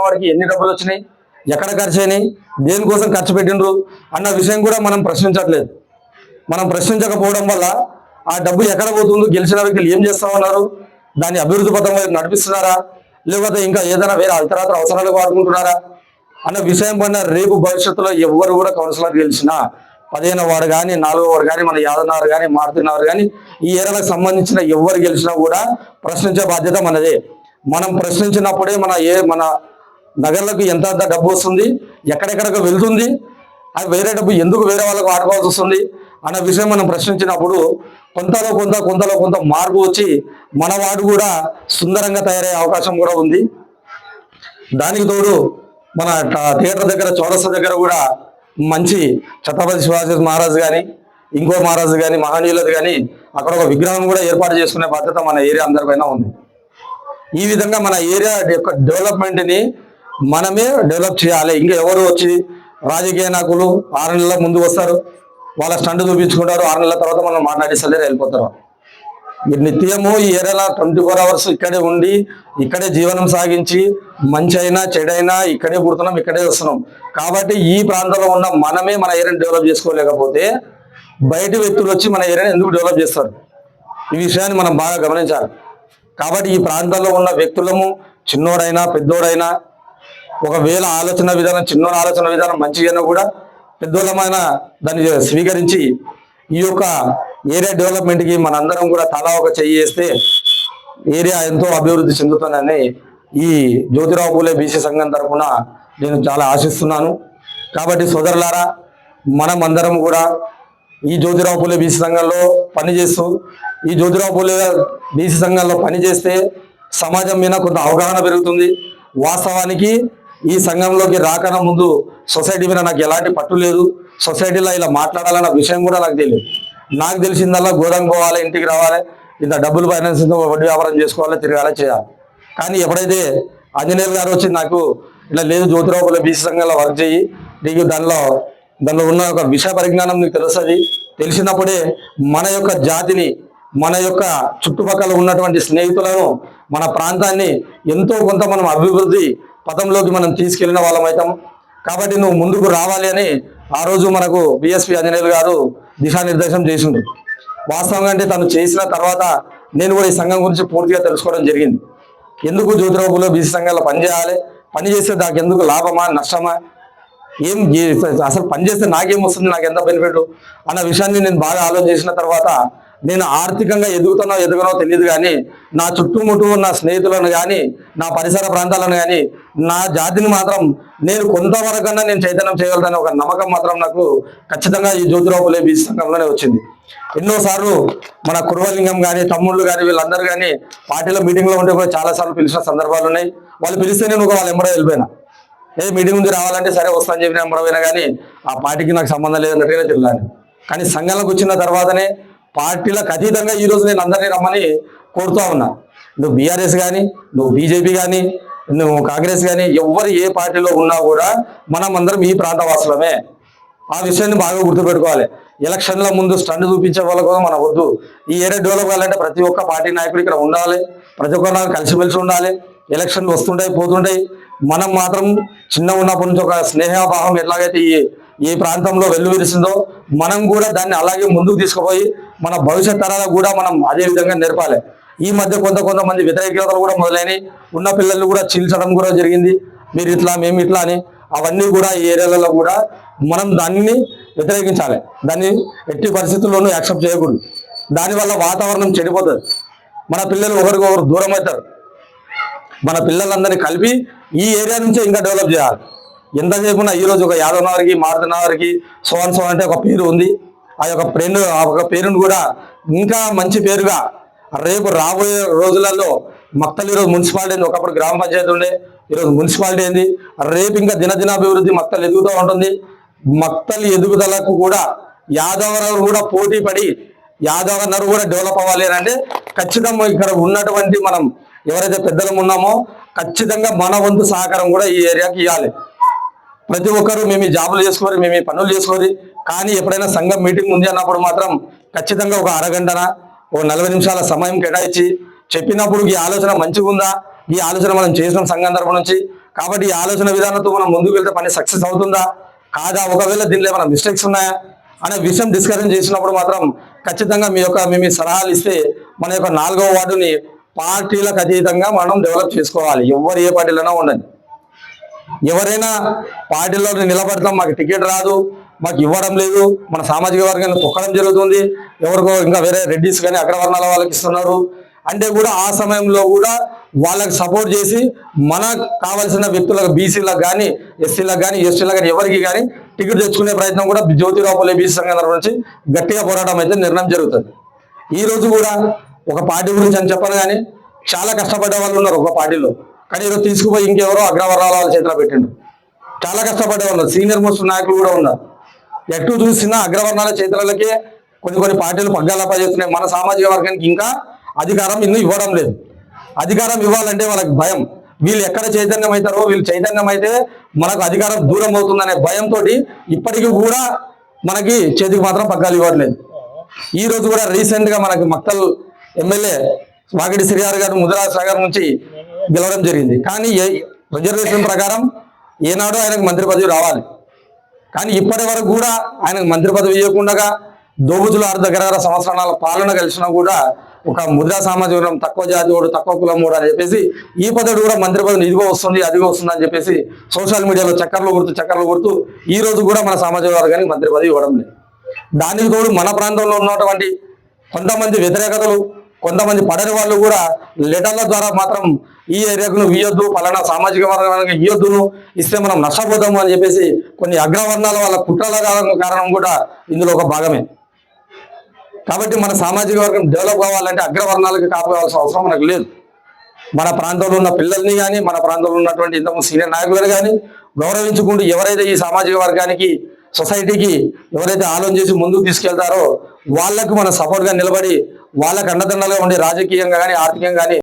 వాడికి ఎన్ని డబ్బులు వచ్చినాయి, ఎక్కడ ఖర్చు అయినాయి, దేనికోసం ఖర్చు పెట్టినరు అన్న విషయం కూడా మనం ప్రశ్నించట్లేదు. మనం ప్రశ్నించకపోవడం వల్ల ఆ డబ్బు ఎక్కడ పోతుందో, గెలిచిన వ్యక్తులు ఏం చేస్తామన్నారు, దాన్ని అభివృద్ధి పథం వైపు నడిపిస్తున్నారా, లేకపోతే ఇంకా ఏదైనా వేరే ఇతరత్ర అవసరాలు వాడుకుంటున్నారా అన్న విషయం పైన రేపు భవిష్యత్తులో ఎవరు కూడా కౌన్సిలర్ గెలిచినా 15వ వార్డు కానీ 4వ వార్డు కానీ మన యాదనగర్ కానీ మారుతినగర్ కానీ ఈ ఏరియాలకు సంబంధించిన ఎవరు గెలిచినా కూడా ప్రశ్నించే బాధ్యత మనదే. మనం ప్రశ్నించినప్పుడే మన నగర్లకు ఎంత డబ్బు వస్తుంది, ఎక్కడెక్కడికి వెళ్తుంది, అది వేరే డబ్బు ఎందుకు వేరే వాళ్ళకు వాడుకోవాల్సి వస్తుంది అన్న విషయం మనం ప్రశ్నించినప్పుడు కొంతలో కొంత మార్పు వచ్చి మన వాడు కూడా సుందరంగా తయారయ్యే అవకాశం కూడా ఉంది. దానికి తోడు మన థియేటర్ దగ్గర చౌరస్తా దగ్గర కూడా మంచి ఛత్రపతి శివాజీ మహారాజ్ కానీ ఇంకో మహారాజు కానీ మహనీయులది కానీ అక్కడ ఒక విగ్రహం కూడా ఏర్పాటు చేసుకునే బాధ్యత మన ఏరియా అందరిపైన ఉంది. ఈ విధంగా మన ఏరియా యొక్క డెవలప్మెంట్ని మనమే డెవలప్ చేయాలి. ఇంకా ఎవరు వచ్చి రాజకీయ నాయకులు 6 నెలల ముందు వస్తారు, వాళ్ళ స్టండ్ చూపించుకుంటారు, 6 నెలల తర్వాత మనం మాట్లాడేసలేరు వెళ్ళిపోతారు. నిత్యము ఈ ఏరియాలో 24 అవర్స్ ఇక్కడే ఉండి ఇక్కడే జీవనం సాగించి మంచి అయినా చెడైనా ఇక్కడే పుడుతున్నాం, ఇక్కడే వస్తున్నాం. కాబట్టి ఈ ప్రాంతంలో ఉన్న మనమే మన ఏరియాని డెవలప్ చేసుకోలేకపోతే బయట వ్యక్తులు వచ్చి మన ఏరియాని ఎందుకు డెవలప్ చేస్తారు? ఈ విషయాన్ని మనం బాగా గమనించాలి. కాబట్టి ఈ ప్రాంతంలో ఉన్న వ్యక్తులము చిన్నోడైనా పెద్దోడైనా ఒకవేళ ఆలోచన విధానం చిన్నోడు ఆలోచన విధానం మంచిగా కూడా పెద్దోళ్ళమైన దాన్ని స్వీకరించి ఈ యొక్క ఏరియా డెవలప్మెంట్కి మనందరం కూడా తలా ఒక చెయ్యి వేస్తే ఏరియా ఎంతో అభివృద్ధి చెందుతుందని ఈ జ్యోతిరావు పూలే బీసీ సంఘం తరఫున నేను చాలా ఆశిస్తున్నాను. కాబట్టి సోదరులారా, మనం అందరం కూడా ఈ జ్యోతిరావు పూలే బీసీ సంఘంలో పనిచేస్తూ ఈ జ్యోతిరావు పూలే బీసీ సంఘంలో పనిచేస్తే సమాజం మీద కొంత అవగాహన పెరుగుతుంది. వాస్తవానికి ఈ సంఘంలోకి రాకన ముందు సొసైటీ మీద నాకు ఎలాంటి పట్టు లేదు, సొసైటీలో ఇలా మాట్లాడాలన్న విషయం కూడా నాకు తెలియదు. నాకు తెలిసిందల్లా గోదాం పోవాలి, ఇంటికి రావాలి, ఇంత డబ్బులు ఫైనాన్స్ వడ్డీ వ్యాపారం చేసుకోవాలి, తిరగాలి, చేయాలి. కానీ ఎప్పుడైతే ఆంజనేయులు గారు వచ్చి నాకు ఇలా లేదు జ్యోతిరావు పూలే బీసీ సంఘంలో వర్క్ చేయి, నీకు దానిలో ఉన్న ఒక విషయ పరిజ్ఞానం నీకు తెలుస్తుంది, తెలిసినప్పుడే మన యొక్క జాతిని మన యొక్క చుట్టుపక్కల ఉన్నటువంటి స్నేహితులను మన ప్రాంతాన్ని ఎంతో కొంత మనం అభివృద్ధి పథంలోకి మనం తీసుకెళ్లిన వాళ్ళం అవుతాం. కాబట్టి నువ్వు ముందుకు రావాలి అని ఆ రోజు మనకు బిఎస్పీ ఆంజనేయులు గారు దిశానిర్దేశం చేసిండు. వాస్తవంగా అంటే తను చేసిన తర్వాత నేను కూడా ఈ సంఘం గురించి పూర్తిగా తెలుసుకోవడం జరిగింది. ఎందుకు జ్యోతిరావు పూలే బీసీ సంఘంలో పనిచేయాలి, పని చేస్తే నాకు ఎందుకు లాభమా నష్టమా, ఏం అసలు పని చేస్తే నాకేం వస్తుంది, నాకు ఎంత బెనిఫిట్ అన్న విషయాన్ని నేను బాగా ఆలోచన చేసిన తర్వాత నేను ఆర్థికంగా ఎదుగునో తెలియదు, కానీ నా చుట్టుముట్టు ఉన్న స్నేహితులను కానీ నా పరిసర ప్రాంతాలను కానీ నా జాతిని మాత్రం నేను కొంతవరకన్నా నేను చైతన్యం చేయగలదని ఒక నమ్మకం మాత్రం నాకు ఖచ్చితంగా ఈ జ్యోతిరావు పూలే బీసీ సంఘంలోనే వచ్చింది. ఎన్నోసార్లు మన కుర్వలింగం కానీ తమ్ముళ్ళు కానీ వీళ్ళందరూ కానీ పార్టీలో మీటింగ్లో ఉంటే కూడా చాలాసార్లు పిలిచిన సందర్భాలు ఉన్నాయి. వాళ్ళు పిలిస్తే నేను వాళ్ళ ఎంబడే వెళ్ళిపోయినా, మీటింగ్ ఉంది రావాలంటే సరే వస్తాను చెప్పిన ఎంబడపోయినా కానీ ఆ పార్టీకి నాకు సంబంధం లేదన్నట్టుగానే తిరిగాను. కానీ సంఘంలోకి వచ్చిన తర్వాతనే పార్టీలకు అతీతంగా ఈరోజు నేను అందరినీ రమ్మని కోరుతూ ఉన్నా. నువ్వు బీఆర్ఎస్ కానీ నువ్వు బీజేపీ కానీ నువ్వు కాంగ్రెస్ కానీ ఎవరు ఏ పార్టీలో ఉన్నా కూడా మనం అందరం ఈ ప్రాంత వాసులమే. ఆ విషయాన్ని బాగా గుర్తుపెట్టుకోవాలి. ఎలక్షన్ల ముందు స్టండ్ చూపించే వాళ్ళ కోసం మనం వద్దు. ఈ ఏరియా డెవలప్ కావాలంటే ప్రతి ఒక్క పార్టీ నాయకుడు ఇక్కడ ఉండాలి, ప్రతి ఒక్కరు కలిసిమెలిసి ఉండాలి. ఎలక్షన్లు వస్తుంటాయి పోతుంటాయి, మనం మాత్రం చిన్న ఉన్నప్పటి నుంచి ఒక స్నేహభావం ఎట్లాగైతే ఈ ప్రాంతంలో వెల్లువిరిసిందో మనం కూడా దాన్ని అలాగే ముందుకు తీసుకుపోయి మన భవిష్యత్ తరాలకు కూడా మనం అదే విధంగా నేర్పాలి. ఈ మధ్య కొంతమంది వ్యతిరేకతలు కూడా మొదలైనవి, ఉన్న పిల్లలు కూడా చీల్చడం కూడా జరిగింది, మీరు ఇట్లా మేము ఇట్లా అని. అవన్నీ కూడా ఈ ఏరియాలలో కూడా మనం దాన్ని వ్యతిరేకించాలి, దాన్ని ఎట్టి పరిస్థితుల్లోనూ యాక్సెప్ట్ చేయకూడదు. దానివల్ల వాతావరణం చెడిపోతుంది, మన పిల్లలు ఒకరికొకరు దూరం అవుతారు. మన పిల్లలందరినీ కలిపి ఈ ఏరియా నుంచే ఇంకా డెవలప్ చేయాలి. ఎంతసేపు ఈరోజు ఒక యాదవనగర్కి మారుతినగర్కి సోన్ అంటే ఒక పేరు ఉంది. ఆ యొక్క పేరును కూడా ఇంకా మంచి పేరుగా రేపు రాబోయే రోజులలో మక్తల్ ఈరోజు మున్సిపాలిటీ అయింది, ఒకప్పుడు గ్రామ పంచాయతీ ఉండే, ఈరోజు మున్సిపాలిటీ అయింది. రేపు ఇంకా దినదినాభివృద్ధి మక్తల్ ఎదుగుతూ ఉంటుంది. మక్తల్ ఎదుగుదలకు కూడా యాదవనగర్ కూడా పోటీ పడి యాదవనగర్ కూడా డెవలప్ అవ్వాలి అంటే ఖచ్చితంగా ఇక్కడ ఉన్నటువంటి మనం ఎవరైతే పెద్దలం ఉన్నామో ఖచ్చితంగా మన వంతు సహకారం కూడా ఈ ఏరియాకి ఇవ్వాలి. ప్రతి ఒక్కరు మేము ఈ జాబులు చేసుకోరు, మేము ఈ పనులు చేసుకోరు, కానీ ఎప్పుడైనా సంఘం మీటింగ్ ఉంది అన్నప్పుడు మాత్రం ఖచ్చితంగా ఒక అరగంటన ఒక 40 నిమిషాల సమయం కేటాయించి చెప్పినప్పుడు ఈ ఆలోచన మంచిగా ఉందా, ఈ ఆలోచన మనం చేసిన సంఘం తరపు నుంచి కాబట్టి ఈ ఆలోచన విధానంతో మనం ముందుకు వెళ్తే పని సక్సెస్ అవుతుందా కాదా, ఒకవేళ దీనిలో ఏమైనా మిస్టేక్స్ ఉన్నాయా అనే విషయం డిస్కషన్ చేసినప్పుడు మాత్రం ఖచ్చితంగా మీ సలహాలు ఇస్తే మన యొక్క 4వ వార్డుని పార్టీలకు అతీతంగా మనం డెవలప్ చేసుకోవాలి. ఎవరు ఏ పార్టీలోనే ఉండండి, ఎవరైనా పార్టీలో నిలబడతాం, మాకు టికెట్ రాదు, మాకు ఇవ్వడం లేదు, మన సామాజిక వర్గాన్ని తొక్కడం జరుగుతుంది, ఎవరికో ఇంకా వేరే రెడ్డిస్ కానీ అగ్రవర్ణాల వాళ్ళకి ఇస్తున్నారు అంటే కూడా ఆ సమయంలో కూడా వాళ్ళకి సపోర్ట్ చేసి మనకు కావాల్సిన వ్యక్తులకు బీసీలకు కానీ ఎస్సీలకు కానీ ఎస్టీలకు కానీ ఎవరికి కానీ టికెట్ తెచ్చుకునే ప్రయత్నం కూడా జ్యోతిరావు పూలే బీసీ సంఘం తరఫు నుంచి గట్టిగా పోరాటం అయితే నిర్ణయం జరుగుతుంది. ఈ రోజు కూడా ఒక పార్టీ గురించి అని చెప్పను కానీ చాలా కష్టపడ్డ వాళ్ళు ఉన్నారు ఒక పార్టీలో, కానీ ఈరోజు తీసుకుపోయి ఇంకెవరో అగ్రవర్ణాల వాళ్ళ చేతిలో పెట్టిండు. చాలా కష్టపడ్డే వాళ్ళు సీనియర్ మోస్ట్ నాయకులు కూడా ఉన్నారు. ఎటు చూసినా అగ్రవర్ణాల చేతులకే కొన్ని పార్టీలు పగ్గాలపై చేస్తున్నాయి. మన సామాజిక వర్గానికి ఇంకా అధికారం ఇನ್ನು ఇవ్వడం లేదు. అధికారం ఇవ్వాలంటే వాళ్ళకి భయం, వీళ్ళు ఎక్కడ చైతన్యం అవుతారో, వీళ్ళు చైతన్యం అయితే మనకు అధికారం దూరం అవుతుందనే భయంతో ఇప్పటికీ కూడా మనకి చేతికి మాత్రం పగ్గాలు ఇవ్వట్లేదు. ఈ రోజు కూడా రీసెంట్ గా మనకి మక్తల్ ఎమ్మెల్యే వాకిటి శ్రీహారి గారు ముదిరాజ్ సాగర్ నుంచి గెలవడం జరిగింది. కానీ రిజర్వేషన్ ప్రకారం ఏనాడో ఆయనకు మంత్రి పదవి రావాలి, కానీ ఇప్పటి వరకు కూడా ఆయనకు మంత్రి పదవి ఇవ్వకుండా దోబుతులు 6 దగ్గర సంవత్సరాల పాలన కలిసినా కూడా ఒక ముద్రా సామాజిక వర్గం తక్కువ జాతి వాడు తక్కువ కులం వాడు అని చెప్పేసి ఈ పదవి కూడా మంత్రి పదవి ఇదిగో వస్తుంది అదిగో వస్తుంది అని చెప్పేసి సోషల్ మీడియాలో చక్కర్లు కొడుతూ ఈ రోజు కూడా మన సామాజిక వర్గానికి మంత్రి పదవి ఇవ్వడం లేదు. దానికి తోడు మన ప్రాంతంలో ఉన్నటువంటి కొంతమంది వ్యతిరేకతలు, కొంతమంది పడని వాళ్ళు కూడా లెటర్ల ద్వారా మాత్రం ఈ ఏరియాకు నువ్వు ఇయ్యొద్దు, పలానా సామాజిక వర్గానికి ఇయ్యొద్దును, ఇస్తే మనం నష్టపోతాము అని చెప్పేసి కొన్ని అగ్రవర్ణాల వాళ్ళ కుట్రల కారణం కూడా ఇందులో ఒక భాగమే. కాబట్టి మన సామాజిక వర్గం డెవలప్ కావాలంటే అగ్రవర్ణాలకి కాపాడాల్సిన అవసరం మనకు లేదు. మన ప్రాంతంలో ఉన్న పిల్లల్ని కానీ మన ప్రాంతంలో ఉన్నటువంటి ఇంతకు సీనియర్ నాయకులను కానీ గౌరవించుకుంటూ ఎవరైతే ఈ సామాజిక వర్గానికి సొసైటీకి ఎవరైతే ఆలోచన చేసి ముందుకు తీసుకెళ్తారో వాళ్ళకు మన సపోర్ట్గా నిలబడి వాళ్ళకు అండదండలుగా ఉండి రాజకీయంగా కానీ ఆర్థికంగా కానీ